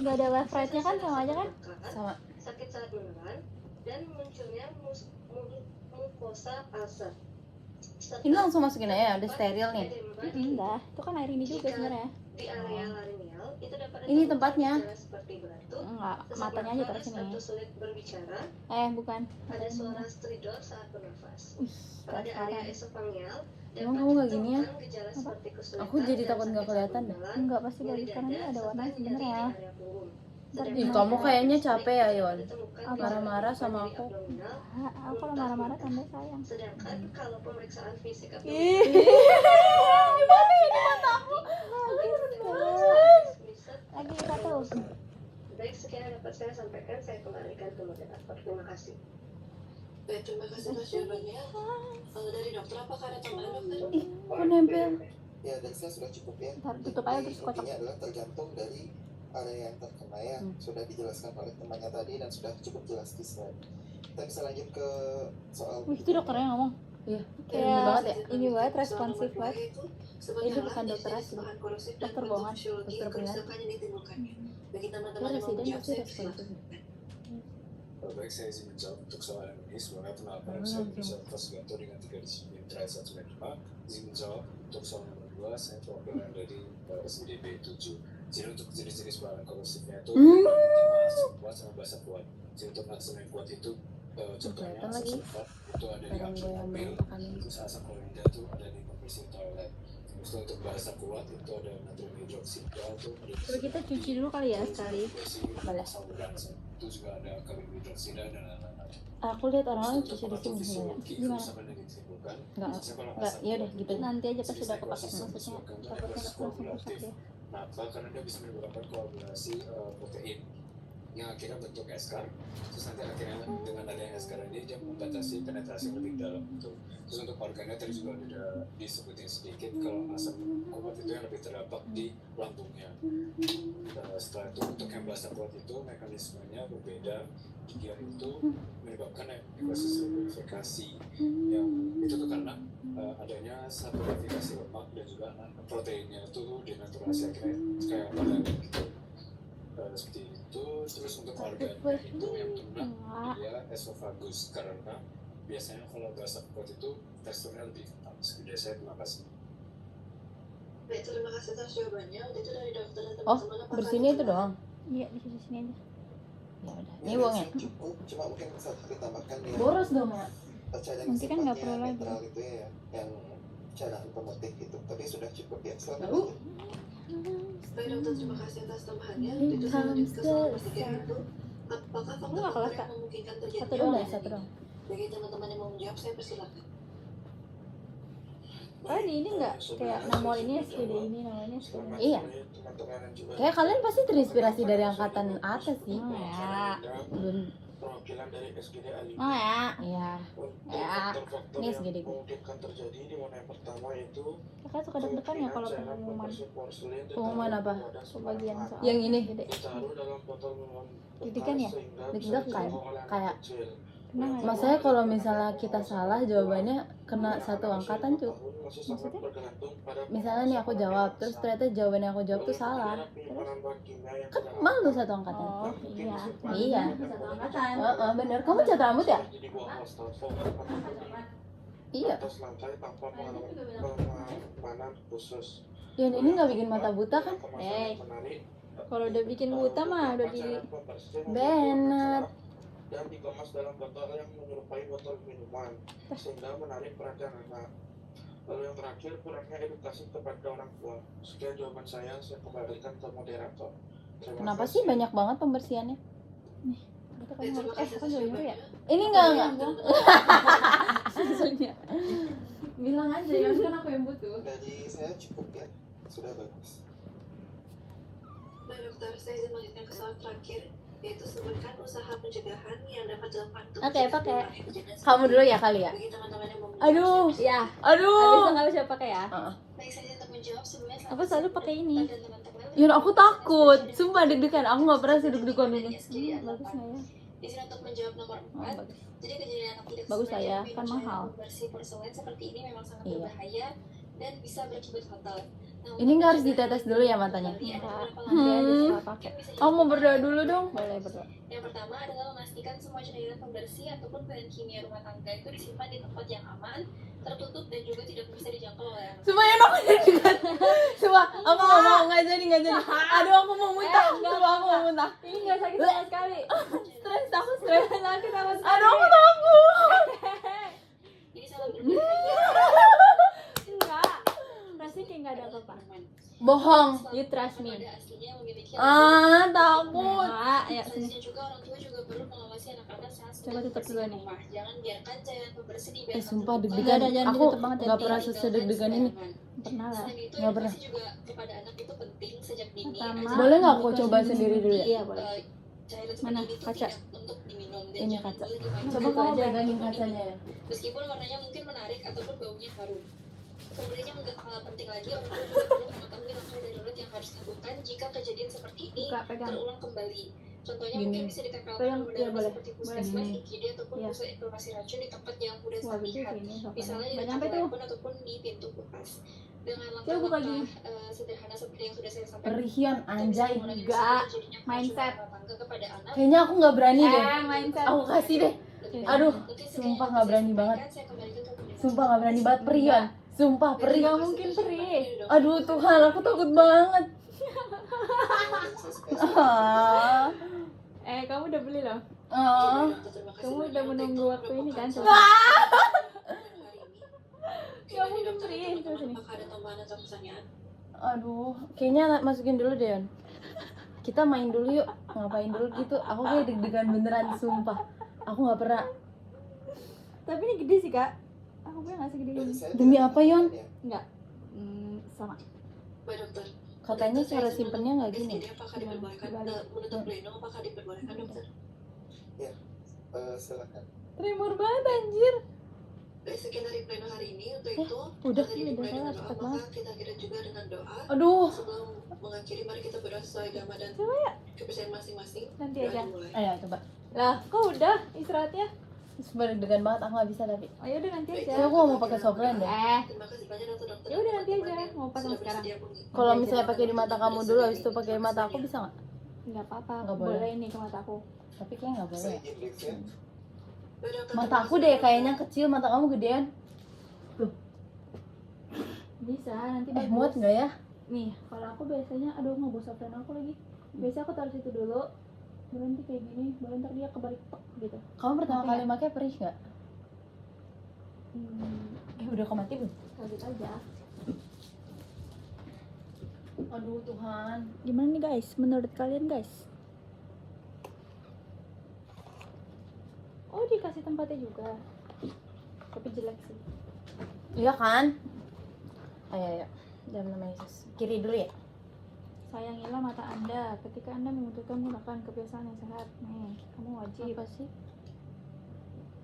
Nggak ada left right-nya kan, sama aja kan? Sama. Sakit saat menelan dan munculnya mukosa ulcer. Ini langsung masukin aja, ada steril nih. Enggak, itu kan air ini juga sebenarnya. Di area laringeal itu dapat Ini tempatnya. seperti batuk, Enggak, sesak matanya aja terus nafas ini. atau sulit berbicara, Bukan. ada suara stridor saat bernafas. Pada Sekarang. area esofageal Emang kamu nggak gini ya? ditemukan gejala seperti kesulitan Aku jadi dan takut nggak sakit kelihatan saat deh. menelan, Enggak, pasti nyeri bagus karena ini dada, ada warna serta nyeri sebenarnya. di area punggung. Ih, kamu kayaknya capek ya, Yon. Ditemukan Marah-marah gejala sama nyeri aku. abdominal, Aku kalau marah-marah tanda sayang. sedangkan kalau pemeriksaan fisik Ih, Gimana ini mataku? lagi satu. Baik, sekian yang dapat saya sampaikan. Saya kembalikan ke moderator. Terima kasih. Baik, terima kasih atas jawabannya. Dari dokter, apakah ada tambahan, dokter? Ih, kok nempel? Ya, dan saya sudah cukup ya. Ntar tutup aja terus kotak. Intinya adalah tergantung dari area yang terkena ya. Sudah dijelaskan oleh temannya tadi dan sudah cukup jelas di slide. Kita bisa lanjut ke soal. Wih, itu dokternya ngomong. Iya, Kayak ini banget ya. ini banget, responsif banget. Itu bukan dokter asli. Dokter bohongan. Dokter benar. Bagi Itu teman-teman yang mau residen menjawab, pasti saya responsif. persilakan. Baik, saya izin menjawab untuk soal ini. Sebenarnya kenapa saya bisa Fasgato dengan 3 disiplin terakhir 1,5. Izin menjawab untuk soal nomor 2, saya perwakilan dari SDB 7. Jadi untuk jenis-jenis bahan korosifnya itu kuat sama basah kuat. Jadi untuk asam yang kuat itu contohnya Kelihatan asam lagi. sulfat itu ada di Barang angin gue yang mobil, makan. terus asam klorinda itu ada di pembersih toilet. Terus untuk basah kuat itu ada natrium hidroksida itu ada di Coba kita cuci dulu kali ya sekali. Boleh. saluran itu juga ada karbon hidroksida dan lain-lain. Aku lihat orang-orang cuci di sini sebenarnya. Gimana? Enggak, iya udah gitu. Nanti aja pas sudah kepake, maksudnya takutnya langsung rusak ya. Kenapa? Karena dia bisa menyebabkan koagulasi protein yang akhirnya bentuk eskar. Terus nanti akhirnya dengan adanya eskar ini dia membatasi penetrasi lebih dalam itu. Terus untuk organnya tadi juga ada disebutin sedikit kalau asam kuat itu yang lebih terdapat di lambungnya. Setelah itu untuk yang basah kuat itu mekanismenya berbeda. Dia itu menyebabkan ekosistem lubrifikasi yang itu tuh karena adanya satu lubrifikasi lemak dan juga proteinnya itu denaturasi akhirnya kayak pada gitu. Seperti itu. Terus untuk organnya itu yang tuna dia esofagus karena biasanya kalau basah kuat itu teksturnya lebih kental. Sekian saya, terima kasih. Baik, terima kasih atas jawabannya. Itu dari dokter dan Oh, teman-teman. Apakah bersihnya ada itu doang. Iya, di sini aja. Ya udah. Ya, Ini uangnya. cukup, cuma mungkin satu ditambahkan ya. Boros dong ya. Cadangan Nanti kan nggak sifatnya perlu lagi. netral itu ya, yang cadangan otomotif itu. Tapi sudah cukup ya. Selamat Lalu? lanjut. Baik, dokter, terima kasih atas tambahannya. Ini Itu saya lanjut ke soal nomor 3 hamster. itu. Apakah Lu nggak faktor kelas, yang Kak? memungkinkan terjadi Satu doang ya, satu doang. Bagi teman-teman yang mau menjawab, saya persilakan. Oh, di ini nggak kayak nomor ini SPD ini, nomor ini SPD. Iya. Kayak kalian pasti terinspirasi dari angkatan atas sih. Oh ya. Belum. Perwakilan dari SGD A5. Oh ya. Iya. Ya. Faktor-faktor Ini yang SGD gue. memungkinkan terjadi di mana yang pertama itu Kakak suka deg-degan ya kalau pengumuman Pengumuman apa? pembagian soal. Yang ini. Gede. ditaruh dalam botol minum Deg-degan ya? Deg-degan. Kayak Pernah nggak ya? Masanya kalau misalnya kita salah jawabannya kena satu angkatan cuy. Maksudnya? Misalnya nih aku jawab, terus ternyata jawaban yang aku jawab tuh salah. Kan malu satu angkatan. Oh iya. Iya. Satu angkatan. Bener. Kamu cat rambut ya? Iya. Atas lantai tanpa pengaman khusus. Yan ini nggak bikin mata buta kan? Kalau udah bikin buta mah udah di Bennett. Dan dikemas dalam botol yang menyerupai botol minuman sehingga menarik perhatian anak. Lalu yang terakhir, kurangnya edukasi kepada orang tua. Sekian jawaban saya kembalikan ke moderator. Terima Kenapa kasih. sih banyak banget pembersihannya? Itu kan harus aku jauh ya. Ini enggak. Susunya. Bilang aja ya kan aku yang butuh. Dari saya cukup ya. Sudah bagus. Baik, dokter, saya izin melanjutkan ke soal terakhir, yaitu sebutkan usaha pencegahan yang dapat dilakukan untuk Oke, pakai. Kamu dulu ya kali ya? Bagi teman-teman yang mau Aduh. Ya. Aduh. Habis nggak bisa pakai ya. Baik, saya untuk menjawab sebelumnya. Aku selalu pakai ini. Yan aku takut. Sumpah deg-degan. Aku nggak pernah sih deg-degan dulu. Bagus nggak ya? Izin untuk menjawab nomor 4. Oh, bagus. Jadi kejadian anak tidak Bagus sesuai lah ya, dengan kan cairan mahal. pembersih porselen seperti ini memang sangat Iya. berbahaya dan bisa berakibat fatal. Nah, Ini nggak harus ditetes dulu ya matanya? Ada beberapa Nanti aja setelah pakai. Aku mau berdoa dulu dong. Boleh berdoa. Yang pertama adalah memastikan semua cairan pembersih ataupun bahan kimia rumah tangga itu disimpan di tempat yang aman, tertutup dan juga tidak bisa dijangkau oleh anak. Sumpah ya aku juga. Sumpah, aku nggak mau, nggak jadi. Aduh, aku mau muntah. Sumpah, aku mau muntah. Ini nggak sakit sama sekali. Stres, aku stres. Sakit sama sekali. Aduh, aku takut. Jadi salah berpikir Enggak. Pasti kayak nggak ada apa-apa. Bohong. You trust me. pada aslinya memiliki Takut. Nah, ya sini. selanjutnya juga orang tua juga perlu mengawasi anak-anak saat Coba tutup dulu nih. rumah. Jangan biarkan cairan pembersih dibiarkan Sumpah terbuka. deg-degan. Jangan Aku ditutup banget, nggak jadi pernah sedeg-degan ini. Pernah lah. Selain itu, Nggak pernah. edukasi juga kepada anak itu penting sejak dini. Pertama, Boleh nggak aku buka coba sini sendiri dulu ya? Iya boleh. Cairan Mana? seperti itu Kaca. tidak untuk diminum dan Ini jangan kaca. boleh dimakan. Coba Gitu kamu aja. pegangin kacanya ya. Meskipun warnanya mungkin menarik ataupun baunya harum. Kemudian yang enggak kalah penting lagi, orang tua juga perlu mengetahui langkah darurat yang harus dilakukan jika kejadian seperti ini Buka, pegang. terulang kembali. Contohnya Gini. mungkin bisa ditempelkan Pegang, benda iya, boleh. seperti Boleh. puskesmas, Gini. IGD ataupun Iya. pusat informasi racun di tempat yang mudah Wah, betul terlihat. sini. Misalnya di Nggak dekat nyampe tuh. telepon ataupun di pintu kulkas. Dengan Coba buka langkah-langkah gini. sederhana seperti yang sudah saya sampaikan. Perihian anjay. Enggak. Mindset. Kepada anak. Kayaknya aku nggak berani deh. Mindset. Aku kasih deh. Aduh, sumpah nggak berani banget. Sumpah nggak berani banget perihian. Sumpah perih. Nggak mungkin perih. Aduh Tuhan, aku takut banget. Ah. Kamu udah beli loh. Ah. Kamu udah menunggu waktu ini kan? Coba. Nggak mungkin perih. Coba sini. Apakah ada tambahan atau pertanyaan? Aduh, kayaknya masukin dulu deh, Yon. Kita main dulu yuk, ngapain dulu gitu. Aku kayak deg-degan beneran, sumpah. Aku nggak pernah. Tapi ini gede sih kak. Aku punya nggak segede ini. Demi apa, Yon? Enggak. Sama. Pak dokter, Katanya cara simpennya nggak gini. SGD apakah Gimana? diperbolehkan Dibalik. menutup pelindung apakah diperbolehkan dokter? Silakan. Tremor banget anjir. Sekian dari pleno hari ini untuk itu udah, tadi udah dimulai dengan salah, doa, cepet maka banget. kita akhiri juga dengan doa. Aduh. Sebelum mengakhiri, mari kita berdoa sesuai agama dan kepercayaan masing-masing. Nanti Doa aja. dimulai. Ayo coba. Lah, kok udah istirahatnya? Sumpah deg-degan banget, aku nggak bisa tapi. Oh ya udah nanti aja. Saya aku mau pakai softline deh. Terima kasih banyak dokter-dokter. Ya udah, nanti aja. teman-teman yang Mau pasang sudah sekarang. bersedia mengikuti. Kalau misalnya pakai di mata kamu dulu, habis itu pakai mata aku bisa nggak? Nggak apa-apa. Nggak boleh. Boleh ini ke mataku. Tapi kayaknya nggak boleh. Saya ya. izin briefnya. Baik, dokter, Mata terima aku kasih deh banyak. kayaknya kecil, mata kamu gedean. Bisa nanti Muat nggak ya? Nih, kalau aku biasanya, aduh mau bawa softline aku lagi. Biasanya aku taruh situ dulu. Berhenti kayak gini, baru ntar dia kebalik tek gitu. Kamu pertama Mati kali pakai perih nggak? Udah kau mati belum? Lanjut aja. Aduh Tuhan. Gimana nih guys? Menurut kalian guys? Oh dikasih tempatnya juga. Tapi jelek sih. Iya kan? Ayo. Dalam nama Yesus. Kiri dulu ya. Sayangilah mata Anda ketika Anda memutuskan menggunakan kebiasaan yang sehat. Nih, kamu wajib Apa sih?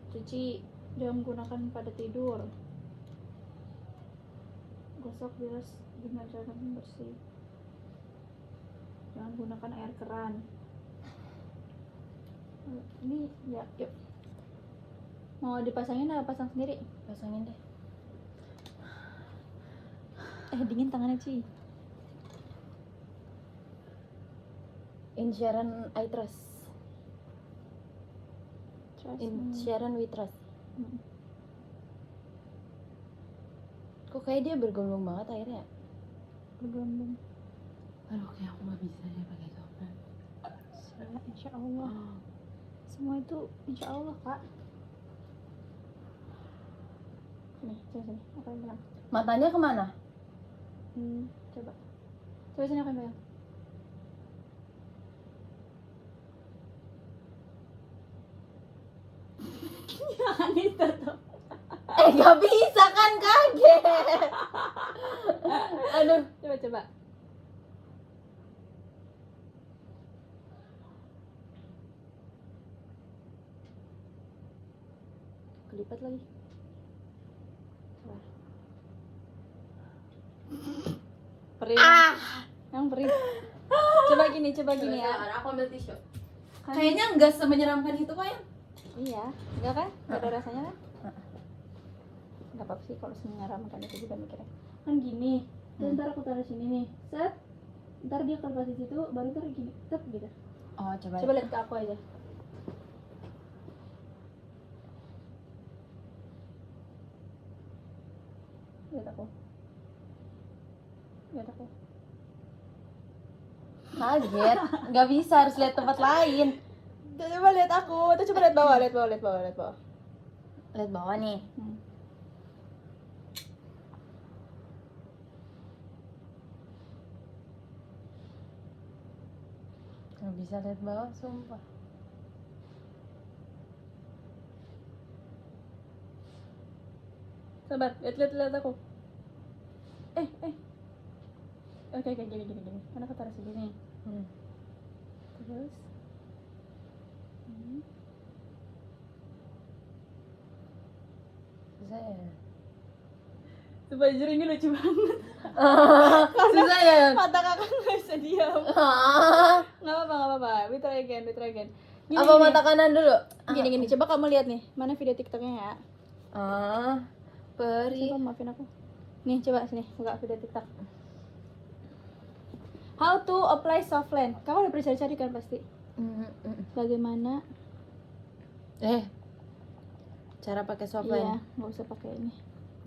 cuci, jangan menggunakan pada tidur. Gosok bilas dengan cara bersih. Jangan gunakan air keran. Ini ya, yuk. Mau dipasangin atau pasang sendiri? Pasangin deh. Dingin tangannya Ci. Insurance I trust. Trust me. Insurance we trust. Hmm. Kok kayak dia bergelombang banget airnya? Bergelombang. Aduh kayak aku nggak bisa deh pakai softline. Ya, insya Allah. Semua itu insya Allah kak. Sini. Aku yang pegang. Matanya kemana? Coba sini aku yang pegang. Jangan ditutup. Gak bisa kan, kaget. Aduh. Coba. Kelipat lagi. Coba. Perih. Yang perih. Coba gini ya. Aku ambil tisu. Kan- Kayaknya nggak semenyeramkan itu kok ya. Iya, enggak kan? Enggak ada rasanya kan? Enggak apa-apa sih kalau menyeramkan itu juga mikirnya. Kan gini, terus ntar aku taruh sini nih. Set. ntar dia kalau pas di situ baru ntar gini tep gitu. Oh, coba. Coba lihat ke aku aja. Lihat aku. Lihat aku. Kaget. Nggak bisa, harus lihat tempat lain. Coba lihat aku. Tuh coba lihat bawah, lihat bawah, lihat bawah, lihat bawah. Lihat bawah nih. Nggak bisa lihat bawah, sumpah. Sabar, lihat aku. Oke, gini. Karena aku taruh segini. Terus. Susah ya. Coba jujur ini lucu banget. Susah ya. Mata kakak nggak bisa diam. Nggak apa-apa. We try again. Gini, Apa mata kanan dulu? Gini. Coba kamu lihat nih. Mana video TikToknya ya? Peri. Coba maafin aku. Nih, coba sini. Buka video TikTok. How to apply softland. Kamu udah pernah cari kan pasti. Bagaimana? Cara pakai Iya, softline. nggak usah pakai ini.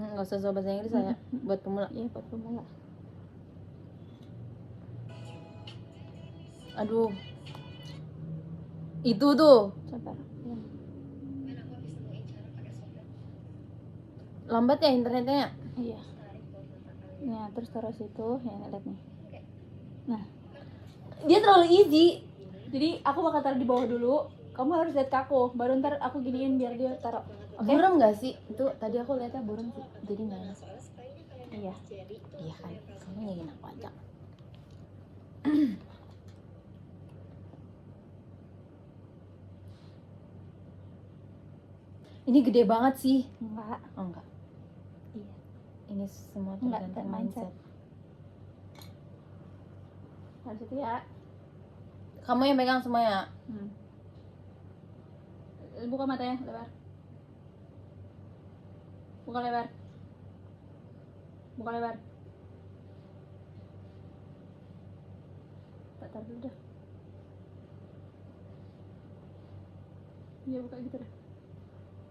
Nggak usah soal bahasa Inggris saya. Buat pemula. Iya, buat pemula. Aduh. Itu tuh. Sabar. Ya. Kan aku habis nemuin cara pakai software. Lambat ya internetnya. Iya. Tarik buat mata kalian. Nah, terus taruh situ. Ya, lihat nih. Nah, Dia terlalu easy. jadi aku bakal taruh di bawah dulu. Kamu harus lihat ke aku. Baru ntar aku giniin biar dia taruh. Oke? Buram nggak sih? Itu tadi aku lihatnya buram sih. Jadi nggak enak. Soalnya sekalinya kalian Iya. jadi tuh Iya kan. Kamu ingin aku ajak. Ini gede banget sih. Enggak. Oh enggak. Iya. Ini semua Enggak, tergantung mindset. mindset. Harus itu ya. Kamu yang pegang semuanya. Buka matanya, lebar. Buka lebar. Taruh dulu dah. Iya, buka gitu dah.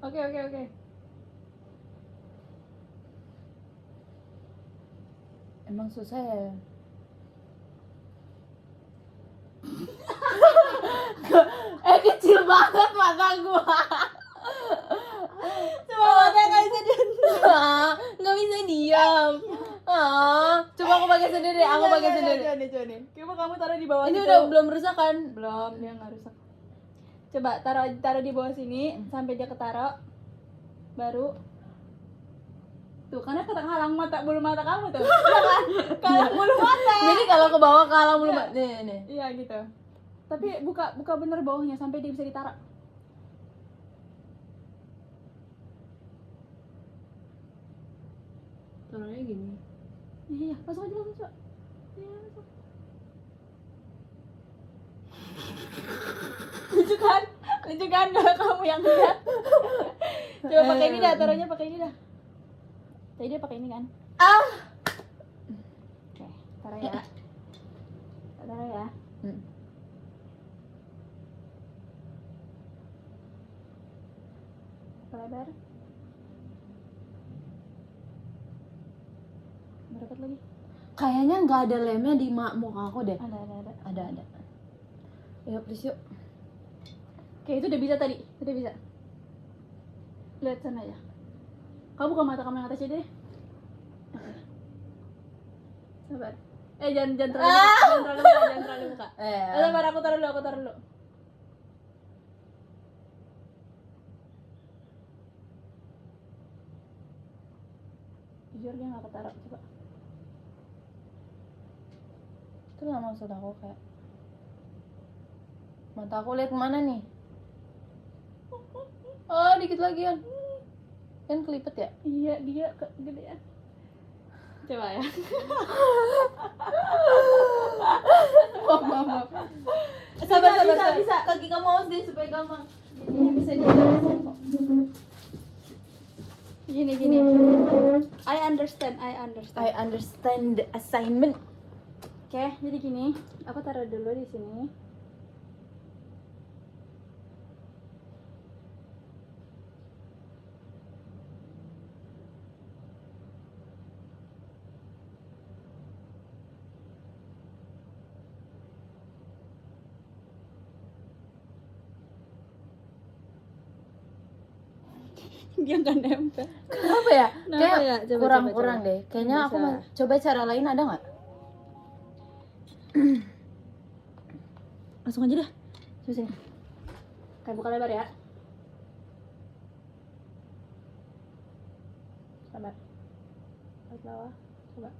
Oke. Emang susah ya. Kecil banget mata gua. Coba matanya nggak bisa diam. Nggak bisa diam. Coba aku pakai sendiri. Aku pakai sendiri. Coba nih. Coba kamu taruh di bawah Ini situ. udah belum rusak kan? Belum, dia nggak rusak. Coba taruh di bawah sini sampai dia ketaro. Baru tuh, karena kehalang mata bulu mata kamu tuh. Iya kan? Kalang bulu mata. Jadi kalau ke bawah kalah belum. Nih. Iya gitu. Tapi buka bener bawahnya sampai dia bisa ditaruh. Taruhnya gini. Iya, masuk aja langsung, coba. Iya, masuk. Tunjukkan kalau kamu yang lihat. Coba pakai ini dah, taruhnya pakai ini dah. Tadi dia pakai ini kan? Oke, taruh ya. Taruh ya. Lebar. Berapa lagi? Kayaknya nggak ada lemnya di muka aku deh. Ada. Ada. Ya please yuk. Oke, itu udah bisa tadi. Udah bisa. Lihat sana ya. Kamu buka mata kamu yang atas aja deh. Oke. Sabar. Jangan terlalu buka. Sabar, aku taruh dulu. Jujur dia nggak ketaruh, coba. Itu lah maksud aku kayak. Mata aku lihat kemana nih? Oh, dikit lagi kan. Kan kelipet ya? Iya, dia kegedean. Coba ya. Maaf. Sabar. Bisa. Kaki kamu awas deh supaya gampang. Ini bisa gini. I understand. I understand the assignment. Oke, jadi gini, aku taruh dulu di sini. Dia nggak nempel. Kenapa ya? Kenapa Kayak ya? Coba, kurang coba. deh. Kayaknya Nggak aku bisa. coba cara lain ada nggak? Langsung aja deh. Coba sini. Kayak buka lebar ya. Sabar. Tarik bawah. Coba.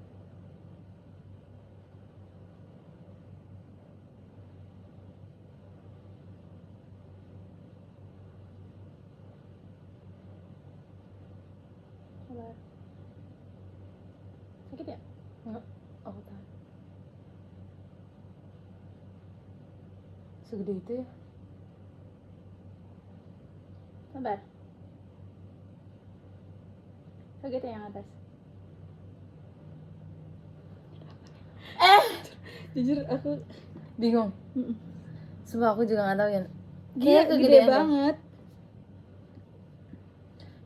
Sabar. Sakit ya? Enggak. Aku tahu. Segede itu ya? Sabar. Sakit ya yang atas? Jujur aku Bingung. Sumpah aku juga nggak tahu ya. dia Kayak gede kegedean deh. banget.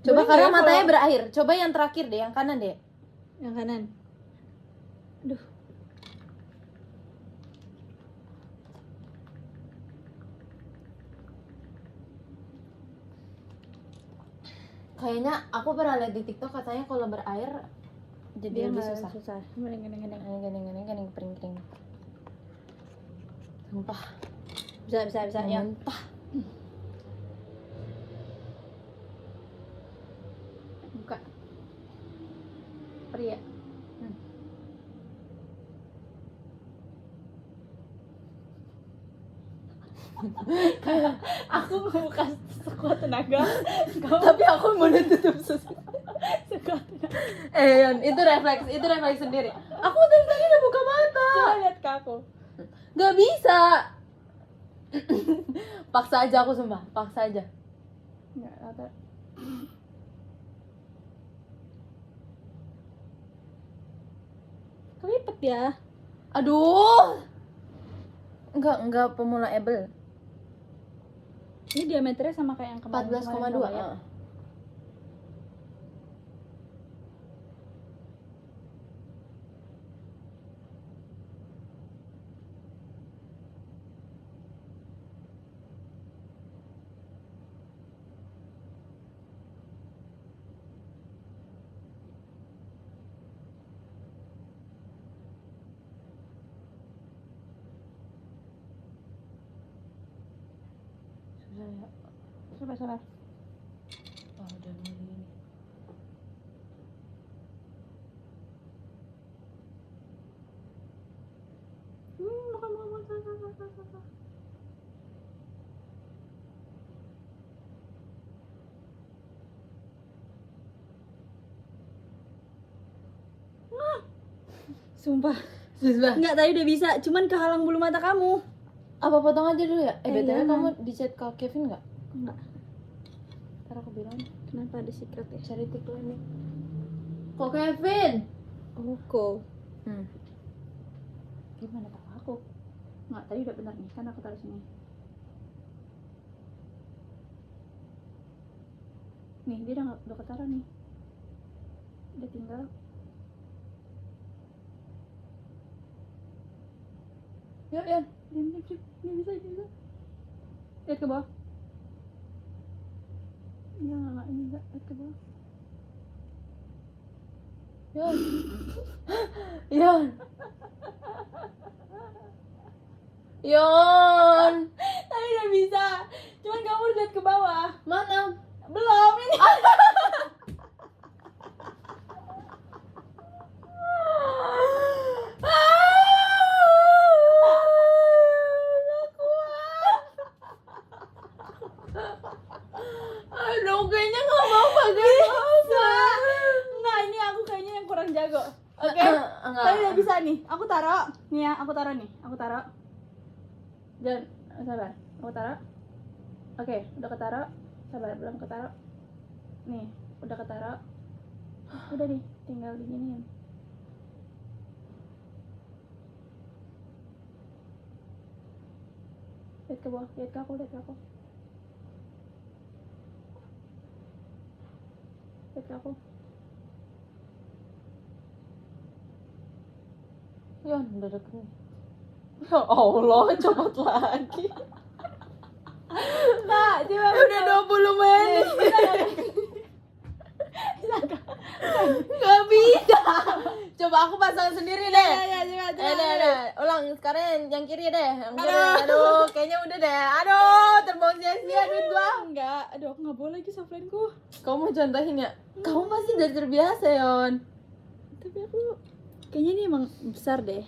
Coba Boleh karena nggak ya matanya kalau- berair. Coba yang terakhir deh, yang kanan deh. Yang kanan. Aduh. Kayaknya aku pernah lihat di TikTok katanya kalau berair jadi Dia lebih nggak susah. Gini. Gini kering. Sumpah. Bisa ya. Muntah. Buka. Pria. Aku membuka sekuat tenaga. Tapi aku mau tutup Sekuat tenaga. Yon, itu refleks sendiri. Aku dari tadi udah buka mata. Coba lihat ke aku. Gak bisa. Paksa aja aku sumpah, paksa aja. Enggak, rata. Kelipet ya. Aduh. Enggak pemula able. Ini diameternya sama kayak yang kemarin. 14,2. ya. Susah ya. Sabar. Oh, udah mulai ini. Bukan. Sumpah. Susah. Enggak, tadi udah bisa, cuman kehalang bulu mata kamu. Apa potong aja dulu ya? BTW jangan. kamu di chat ke Kevin enggak? Enggak. Ntar aku bilang Kenapa ada secret ya? cari TikTok ini. Kok Kevin? Oko. Gimana tahu aku? Enggak, tadi udah benar nih, kan aku taruh sini. Nih, dia udah ketaruh nih. Udah tinggal. Yuk, Yan. Diam. Ini bisa. Lihat ke bawah. Enggak, ini enggak. Lihat ke bawah. Yon. Tadi udah bisa. Cuman kamu harus lihat ke bawah. Mana? Belum ini. Aduh, kayaknya nggak mau pakai Bisa. Enggak, ini aku kayaknya yang kurang jago. Oke. Enggak. Tadi udah bisa nih. Aku taruh. Nih ya, aku taruh nih. Jangan sabar. Aku taruh. Oke, udah ketaruh. Sabar, belum ketaruh. Nih, udah ketaruh. Udah nih, tinggal diginiin. Lihat ke bawah, lihat ke aku, lihat ke aku. Lihat ke aku. Yon, udah deket nih. Ya Allah, cepet lagi. Kak, coba Udah 20 menit. Gak bisa. Coba aku pasang sendiri deh. Deh. Ulang sekarang yang kiri deh. Yang kiri. Aduh, kayaknya udah deh. Aduh, terbuang sia-sia duit gua. Enggak, aduh aku nggak boleh lagi softline-ku. Kamu mau contohin ya? Kamu pasti udah terbiasa, Yon. Tapi aku kayaknya ini emang besar deh.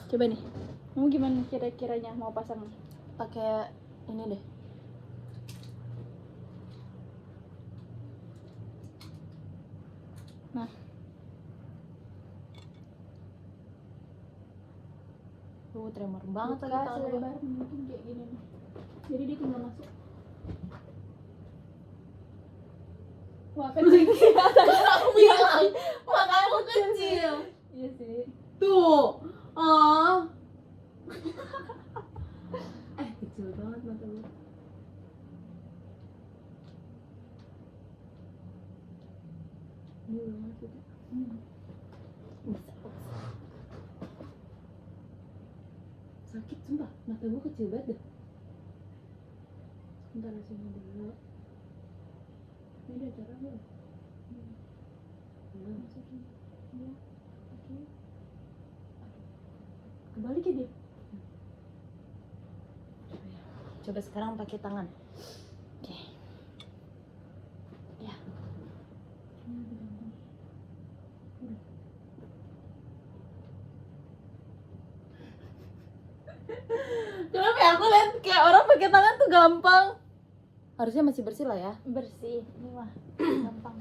Coba nih, kamu gimana kira-kiranya mau pasang? Pakai ini deh. Nah, Tremor banget lagi buka tangan gua. selebar mungkin kayak gini nih. Jadi dia tinggal masuk. Wah, kecil. Aku bilang, mataku kecil. Iya sih. Tuh. Oh. Kecil banget mata gue. Ini udah masuk. Bisa. Sakit sumpah, mata gue kecil banget dah. Bentar sini dulu. Ini udah cara belum? Belum. Masukin. Iya. Oke. Kebalik ya dia. Coba sekarang pakai tangan. Oke. Ya. Ini udah gampang. Udah. Kenapa ya aku lihat kayak orang pakai tangan tuh gampang? Harusnya masih bersih lah ya. Bersih. Ini mah gampang.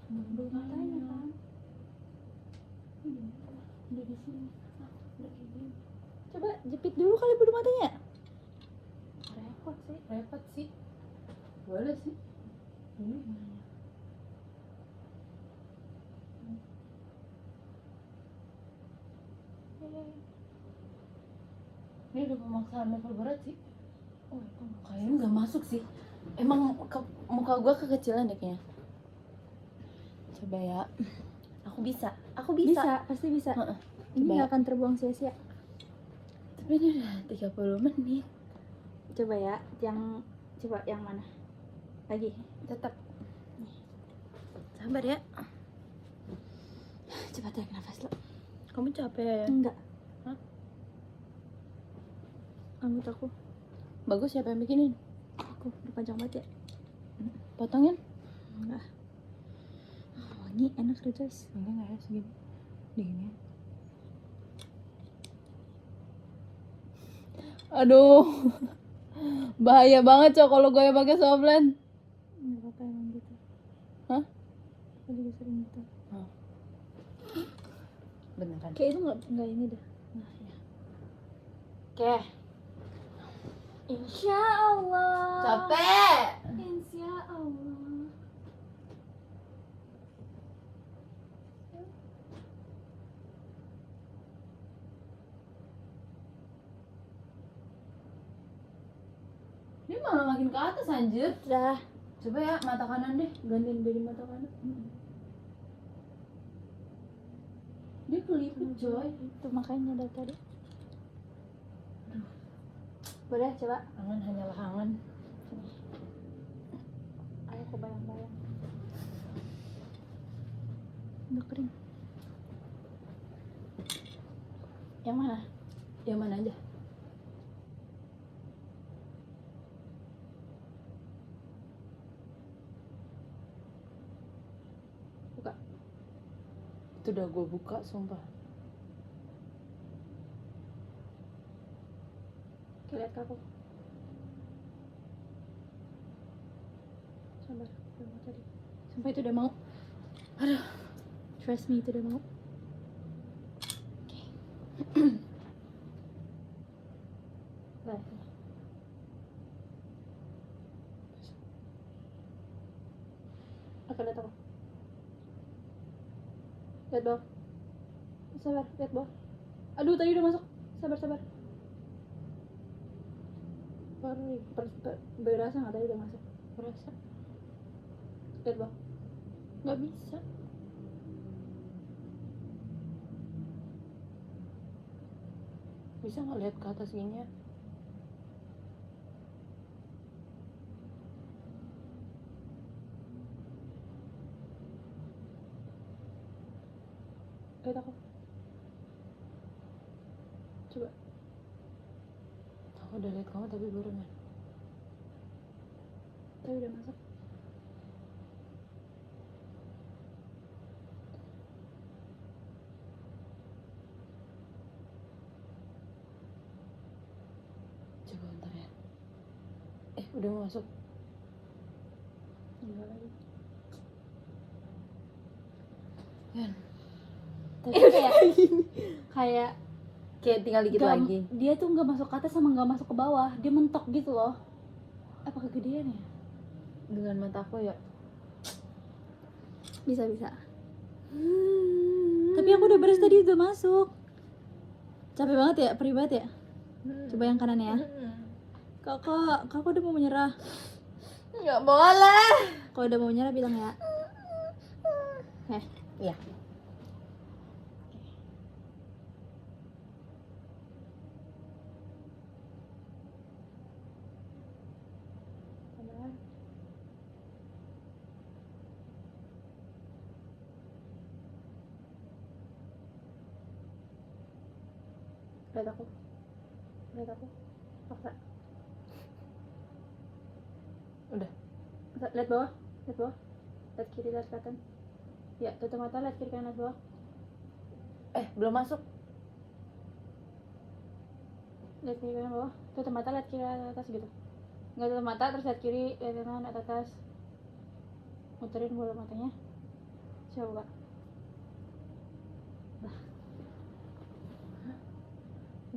Belum matanya kan? Udah di sini. Udah kayak gini. Coba jepit dulu kali bulu matanya. Repot sih. Repot sih. Boleh sih. Ini gimana? Ini udah pemaksaan level berat sih. Oh, itu nggak. Kayaknya nggak masuk sih. Emang muka gua kekecilan deh kayaknya. Coba ya. Aku bisa. Bisa, pasti bisa. Heeh. Ini Coba. nggak akan terbuang sia-sia. Tapi ini udah 30 menit. Coba ya, coba yang mana? Lagi. Tetap. Sabar ya. Coba tarik nafas lo. Kamu capek ya? Enggak. Hah? Rambut aku Bagus, siapa yang bikinin? udah panjang banget ya. Potongin? Enggak. Wangi enak Rejoice. Enggak ya segini. Digini. Aduh. Bahaya banget Cok kalau gue pakai softline. Enggak apa-apa emang gitu. Hah? Aku juga sering gitu. Beneran. Kayak itu enggak ini dah. Nah, ya. Oke. Insya Allah. Capek. Insya Allah. Ini malah makin ke atas anjir. Dah. Coba ya mata kanan deh, gantiin dari mata kanan. Dia kelipet coy. Itu makanya dari tadi. Boleh coba. Angan hanyalah angan. Ayo aku bayang-bayang. Udah kering. Yang mana? Yang mana aja? Buka. Itu udah gue buka sumpah. Oke, lihat ke aku. Sabar, udah mau tadi. Sampai itu udah mau. Aduh. Trust me, itu udah mau. Baik. Oke, lihat aku. Lihat bawah. Sabar, lihat bawah. Aduh, tadi udah masuk. Sabar. Berasa nggak tadi udah masuk? Berasa. Lihat bawah. Nggak bisa. Bisa nggak lihat ke atas gini ya? Lihat aku. Coba. Aku udah lihat kamu tapi barengan. Tadi udah masuk. Coba bentar ya. Udah mau masuk. Enggak lagi. Yan. Tapi kayak Kayak tinggal dikit nggak- lagi. dia tuh nggak masuk ke atas sama nggak masuk ke bawah, dia mentok gitu loh. Apa kegedean ya? Dengan mata aku ya. Bisa. Tapi aku udah beres tadi, udah masuk. Capek banget ya, perih banget ya. Coba yang kanan ya. Kakak udah mau menyerah. Nggak boleh. Kalau udah mau menyerah bilang ya. Iya. Sabar. Lihat aku. Paksa. Udah. Lihat bawah. Lihat kiri, lihat kanan. Ya, tutup mata, lihat kiri kanan, lihat bawah. Belum masuk. Lihat kiri kanan bawah. Tutup mata, lihat kiri atas gitu. Nggak tutup mata, terus lihat kiri, lihat kanan, lihat atas. Muterin bola matanya. Coba.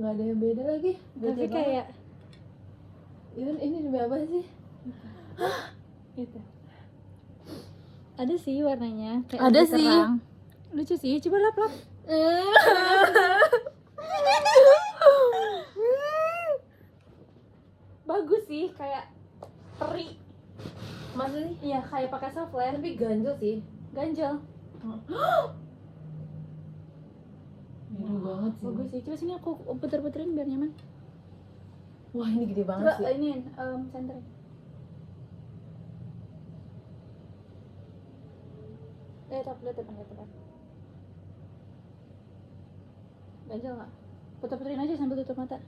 Nggak ada yang beda lagi. Tapi kayak ini demi apa sih? gitu. Ada sih warnanya. Kayak Ada lebih sih. terang. Lucu sih, coba lap. Bagus sih, kayak peri. Masa sih? Iya, kayak pakai software. Tapi ganjel sih. Ganjel. Biru banget sih. Bagus sih. Coba sini aku puter-puterin biar nyaman. Wah, ini gede banget Coba sih. ini senterin. Lihat depan. Ganjel nggak? Puter-puterin aja sambil tutup mata.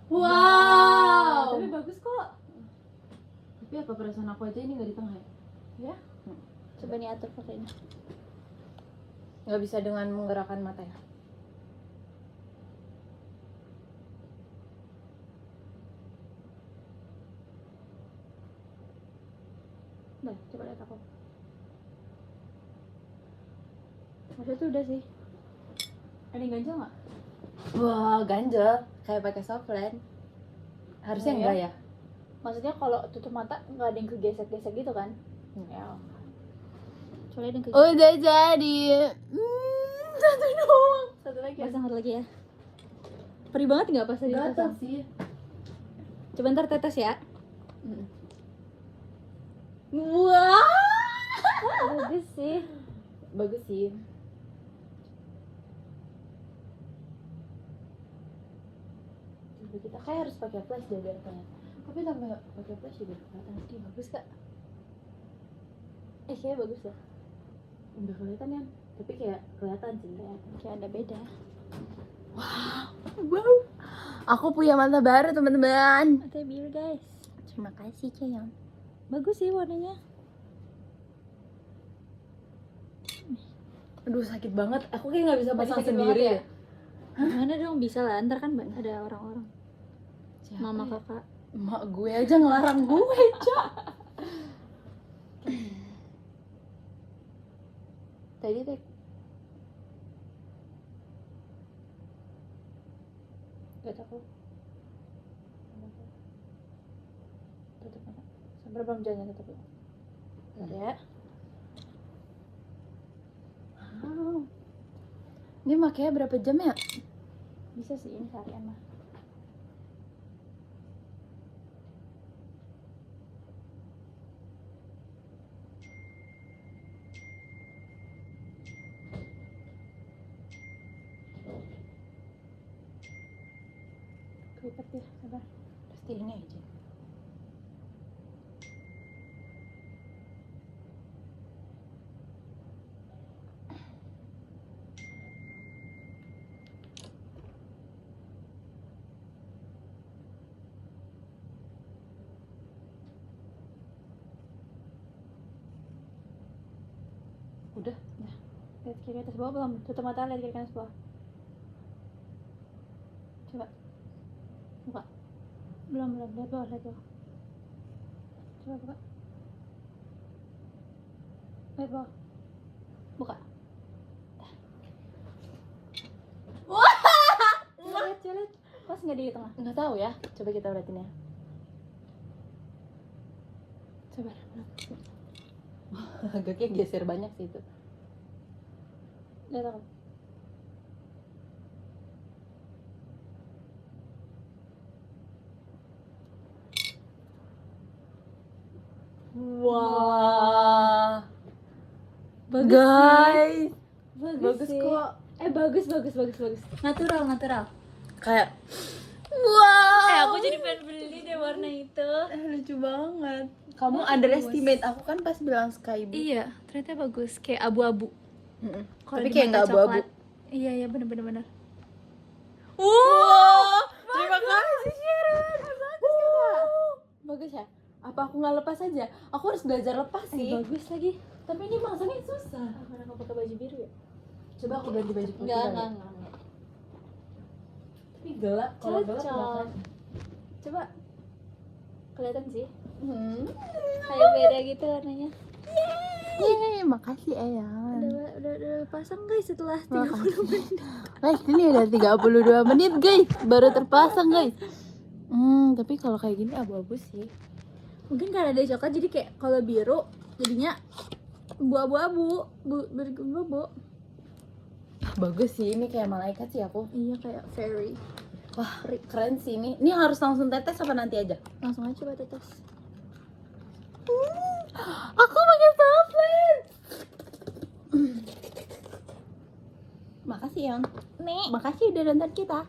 Wow. Tapi bagus kok. Tapi apa perasaan aku aja ini nggak di tengah ya? Ya. Coba nih atur pakai ini. Nggak bisa dengan menggerakkan mata ya? Nah, coba lihat aku. Maksudnya tuh udah sih. Ada yang ganjel nggak? Wah, ganjel. Kayak pakai softland. Harusnya Oh, enggak ya? Maksudnya kalau tutup mata nggak ada yang kegesek-gesek gitu kan? Ya. Coba ada yang kegesek. Udah jadi. Satu doang. Satu lagi. Satu lagi ya. Perih banget nggak pas tadi Gatal dipasang? sih. Coba ntar tetes ya. Wah. Bagus sih. Bagus sih. Coba kita kayak harus pakai flash deh biar kelihatan. Tapi tambah pakai flash juga kelihatan. Ih, bagus kak. Kayaknya bagus ya. Udah kelihatan ya. Tapi kayak kelihatan sih. Kayak ada beda. Wow. Aku punya mata baru teman-teman. Mata biru guys. Terima kasih Ceyong. Bagus sih warnanya. Aduh sakit banget. Aku kayak nggak bisa Masih pasang sakit sendiri. banget ya? Mana dong bisa lah. Ntar kan ada orang-orang. Siapa Mama ya? kakak. Emak gue aja ngelarang gue, Cak. Tadi tuh. Lihat aku. Berapa jamnya tapi? Ya. Wow. Ini makanya berapa jam ya? Bisa sih ini seharian mah. Kelipet ya, sabar. Pasti ini aja. Udah. Lihat kiri atas bawah belum? Tutup mata, lihat kiri kanan bawah. Coba. Buka. Belum. Lihat bawah. Coba buka. Lihat bawah. Buka. Lihat. Pas nggak di tengah? Nggak tahu ya. Coba kita liatin ya. Coba. Agaknya geser banyak sih itu. Lihat aku. Wah. Bagus Guys. Bagus sih. kok. Bagus. Natural. Kayak wow. Aku jadi pengen beli deh warna itu. Lucu banget. Kamu underestimate aku kan pas bilang sky blue. Iya, ternyata bagus. Kayak abu-abu. Mm-mm. Kalau Tapi di kayak mata nggak abu-abu. coklat. Iya, bener. Wow. Terima kasih Sharon. Bagus ya. Apa aku nggak lepas aja? Aku harus belajar lepas sih. Bagus lagi. Tapi ini masangnya susah. Karena aku pakai baju biru ya. Coba aku ganti baju putih. Enggak. Tapi gelap. Kalau gelap Cocok. nggak kan? Coba. Kelihatan sih. Hmm. Kayak beda gitu warnanya. Yeay, makasih Eyang. Udah pasang guys setelah 30 Makasih. menit. Guys, ini udah 32 menit guys, baru terpasang guys. Tapi kalau kayak gini abu-abu sih. Mungkin karena ada coklat jadi kayak kalau biru jadinya abu-abu, bergelombol. Bagus sih, ini kayak malaikat sih aku. Iya kayak fairy. Wah, keren sih ini. Ini harus langsung tetes apa nanti aja? Langsung aja coba tetes. Aku pakai toples. Makasih Yang. Nih. Makasih udah nonton kita.